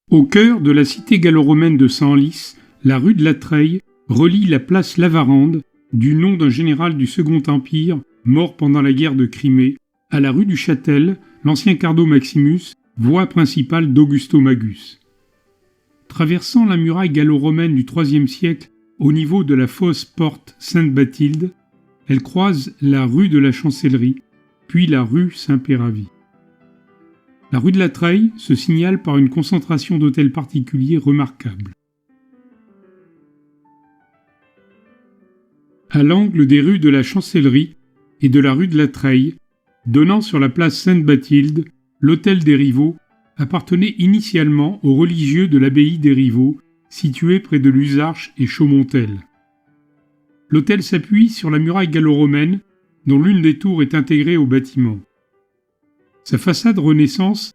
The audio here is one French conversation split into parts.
Au cœur de la cité gallo-romaine de Senlis, la rue de la Treille relie la place Lavarande, du nom d'un général du Second Empire mort pendant la guerre de Crimée, à la rue du Châtel, l'ancien Cardo Maximus, voie principale d'Augusto Magus. Traversant la muraille gallo-romaine du IIIe siècle au niveau de la fausse porte Sainte-Bathilde, elle croise la rue de la Chancellerie, puis la rue Saint-Péravy. La rue de la Treille se signale par une concentration d'hôtels particuliers remarquable. À l'angle des rues de la Chancellerie et de la rue de la Treille, donnant sur la place Sainte-Bathilde, l'hôtel des Rivaux appartenait initialement aux religieux de l'abbaye des Rivaux, située près de Luzarches et Chaumontel. L'hôtel s'appuie sur la muraille gallo-romaine, dont l'une des tours est intégrée au bâtiment. Sa façade Renaissance,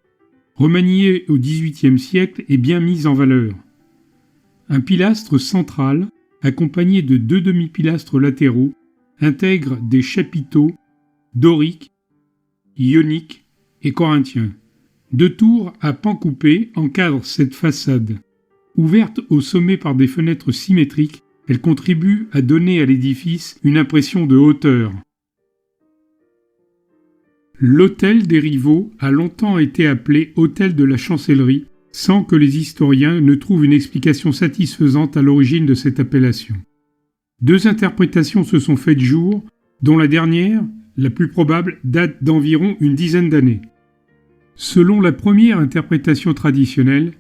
remaniée au XVIIIe siècle, est bien mise en valeur. Un pilastre central, accompagné de 2 demi-pilastres latéraux, intègre des chapiteaux doriques, ioniques et corinthiens. 2 tours à pans coupés encadrent cette façade. Ouverte au sommet par des fenêtres symétriques, elle contribue à donner à l'édifice une impression de hauteur. L'hôtel des Rivaux a longtemps été appelé hôtel de la Chancellerie, sans que les historiens ne trouvent une explication satisfaisante à l'origine de cette appellation. 2 interprétations se sont faites jour, dont la dernière, la plus probable, date d'environ une dizaine d'années. Selon la première interprétation traditionnelle,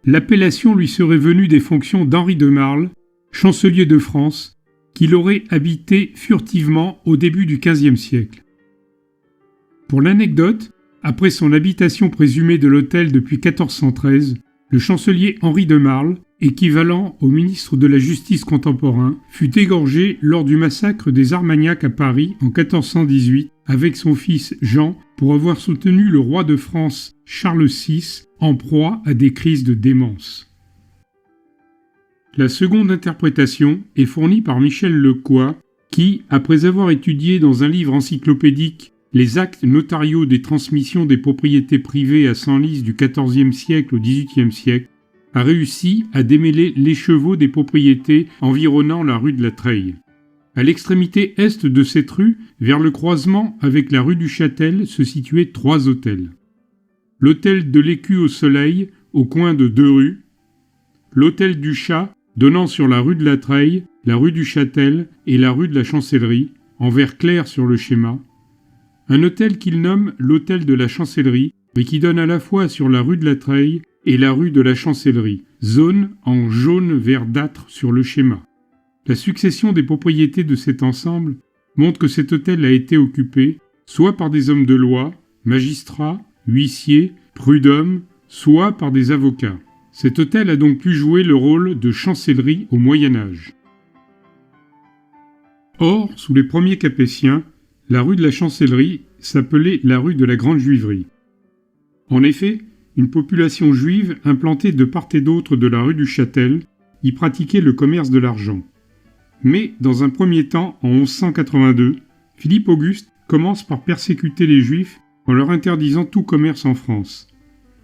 l'appellation lui serait venue des fonctions d'Henri de Marle, chancelier de France, qui l'aurait habité furtivement au début du XVe siècle. Pour l'anecdote, après son habitation présumée de l'hôtel depuis 1413, le chancelier Henri de Marle, équivalent au ministre de la Justice contemporain, fut égorgé lors du massacre des Armagnacs à Paris en 1418 avec son fils Jean pour avoir soutenu le roi de France Charles VI en proie à des crises de démence. La seconde interprétation est fournie par Michel Lecoy qui, après avoir étudié dans un livre encyclopédique les actes notariaux des transmissions des propriétés privées à Senlis du XIVe siècle au XVIIIe siècle, a réussi à démêler l'écheveau des propriétés environnant la rue de la Treille. À l'extrémité est de cette rue, vers le croisement avec la rue du Châtel, se situaient 3 hôtels. L'hôtel de l'Écu au Soleil, au coin de 2 rues, l'hôtel du Chat, donnant sur la rue de la Treille, la rue du Châtel et la rue de la Chancellerie, en vert clair sur le schéma, un hôtel qu'il nomme l'hôtel de la Chancellerie, mais qui donne à la fois sur la rue de la Treille et la rue de la Chancellerie, zone en jaune verdâtre sur le schéma. La succession des propriétés de cet ensemble montre que cet hôtel a été occupé soit par des hommes de loi, magistrats, huissiers, prud'hommes, soit par des avocats. Cet hôtel a donc pu jouer le rôle de chancellerie au Moyen Âge. Or, sous les premiers Capétiens, la rue de la Chancellerie s'appelait la rue de la Grande Juiverie. En effet, une population juive implantée de part et d'autre de la rue du Châtel y pratiquait le commerce de l'argent. Mais, dans un premier temps, en 1182, Philippe Auguste commence par persécuter les Juifs en leur interdisant tout commerce en France.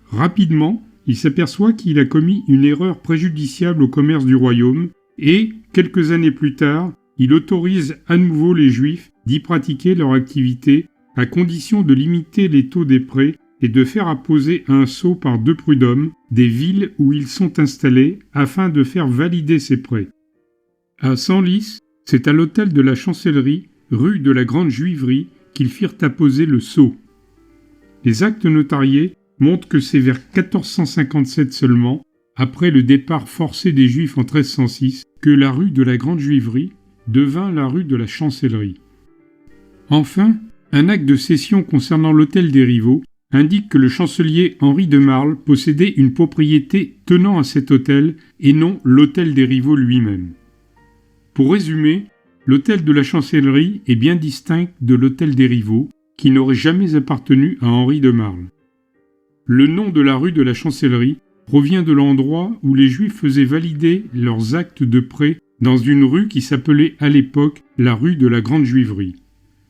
Rapidement, il s'aperçoit qu'il a commis une erreur préjudiciable au commerce du royaume et, quelques années plus tard, il autorise à nouveau les Juifs d'y pratiquer leur activité à condition de limiter les taux des prêts et de faire apposer un sceau par 2 prud'hommes des villes où ils sont installés afin de faire valider ces prêts. À Senlis, c'est à l'hôtel de la Chancellerie, rue de la Grande Juiverie, qu'ils firent apposer le sceau. Les actes notariés montrent que c'est vers 1457 seulement, après le départ forcé des Juifs en 1306, que la rue de la Grande Juiverie devint la rue de la Chancellerie. Enfin, un acte de cession concernant l'hôtel des Rivaux indique que le chancelier Henri de Marle possédait une propriété tenant à cet hôtel et non l'hôtel des Rivaux lui-même. Pour résumer, l'hôtel de la Chancellerie est bien distinct de l'hôtel des Rivaux, qui n'aurait jamais appartenu à Henri de Marle. Le nom de la rue de la Chancellerie provient de l'endroit où les Juifs faisaient valider leurs actes de prêt dans une rue qui s'appelait à l'époque la rue de la Grande Juiverie.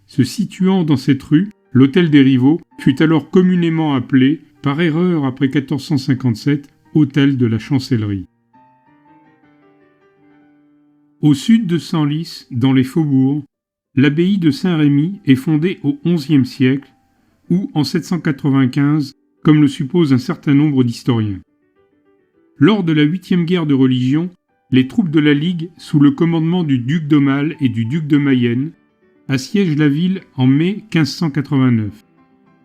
Se situant dans cette rue, l'hôtel des Rivaux fut alors communément appelé, par erreur après 1457, hôtel de la Chancellerie. Au sud de Senlis, dans les faubourgs, l'abbaye de Saint-Rémy est fondée au XIe siècle, ou en 795, comme le supposent un certain nombre d'historiens. Lors de la 8e guerre de religion, les troupes de la Ligue, sous le commandement du duc d'Aumale et du duc de Mayenne, assiègent la ville en mai 1589,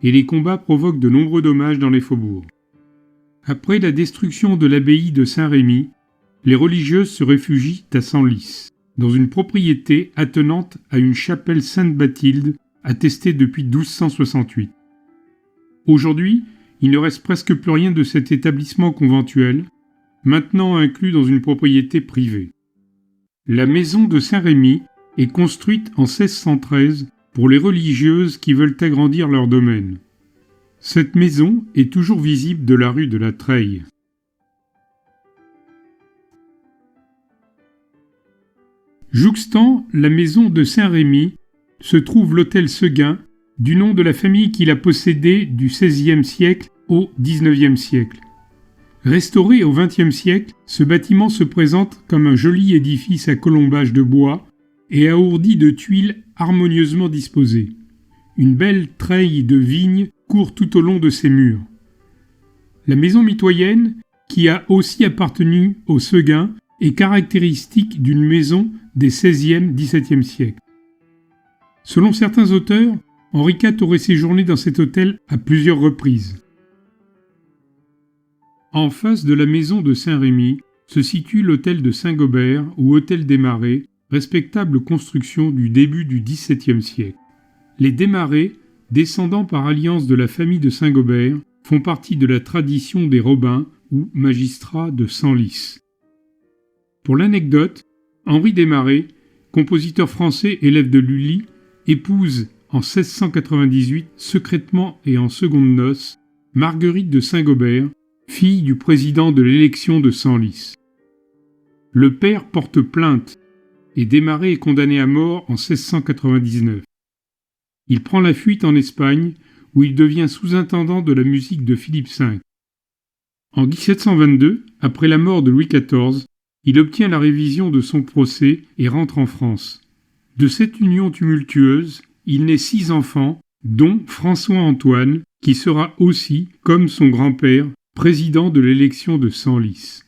et les combats provoquent de nombreux dommages dans les faubourgs. Après la destruction de l'abbaye de Saint-Rémy, les religieuses se réfugient à Senlis, dans une propriété attenante à une chapelle Sainte-Bathilde attestée depuis 1268. Aujourd'hui, il ne reste presque plus rien de cet établissement conventuel, maintenant inclus dans une propriété privée. La maison de Saint-Rémy est construite en 1613 pour les religieuses qui veulent agrandir leur domaine. Cette maison est toujours visible de la rue de la Treille. Jouxtant la maison de Saint-Rémy se trouve l'hôtel Seguin, du nom de la famille qui l'a possédé du XVIe siècle au XIXe siècle. Restauré au XXe siècle, ce bâtiment se présente comme un joli édifice à colombage de bois et aourdi de tuiles harmonieusement disposées. Une belle treille de vigne court tout au long de ses murs. La maison mitoyenne, qui a aussi appartenu au Seguin, est caractéristique d'une maison des XVIe-XVIIe siècles. Selon certains auteurs, Henri IV aurait séjourné dans cet hôtel à plusieurs reprises. En face de la maison de Saint-Rémy se situe l'hôtel de Saint-Gobert ou hôtel Desmarets, respectable construction du début du XVIIe siècle. Les Desmarets, descendants par alliance de la famille de Saint-Gobert, font partie de la tradition des Robins ou magistrats de Senlis. Pour l'anecdote, Henri Desmarets, compositeur français élève de Lully, épouse en 1698, secrètement et en secondes noces, Marguerite de Saint-Gobert, fille du président de l'élection de Senlis. Le père porte plainte et Desmarets est condamné à mort en 1699. Il prend la fuite en Espagne où il devient sous-intendant de la musique de Philippe V. En 1722, après la mort de Louis XIV, il obtient la révision de son procès et rentre en France. De cette union tumultueuse, il naît 6 enfants, dont François-Antoine, qui sera aussi, comme son grand-père, président de l'élection de Senlis.